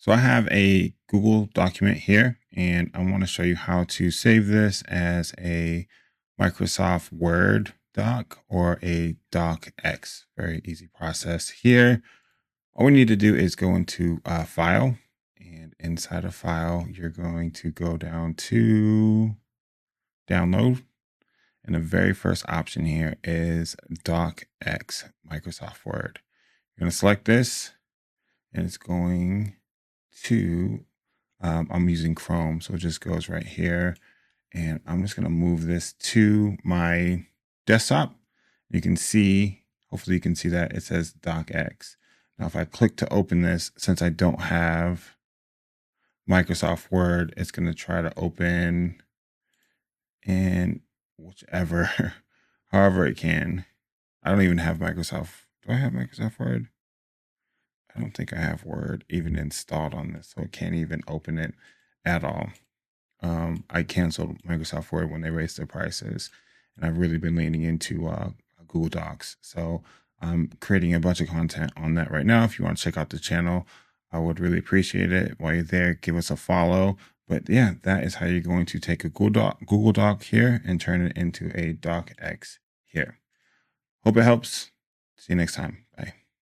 So I have a Google document here, and I want to show you how to save this as a Microsoft Word doc or a docx. Very easy process here. All we need to do is go into File, and inside of File, you're going to go down to Download. And the very first option here is docx, Microsoft Word. You're going to select this, and it's going to I'm using Chrome, so it just goes right here. And I'm just going to move this to my desktop. You can see, hopefully you can see that it says docx. Now, if I click to open this, since I don't have Microsoft Word, it's going to try to open in whichever, however it can. I don't even have Microsoft. Do I have Microsoft Word? I don't think I have Word even installed on this, so it can't even open it at all. I canceled Microsoft Word when they raised their prices, and I've really been leaning into Google Docs. So I'm creating a bunch of content on that right now. If you want to check out the channel, I would really appreciate it. While you're there, give us a follow. But yeah, that is how you're going to take a Google Doc here and turn it into a docx here. Hope it helps. See you next time.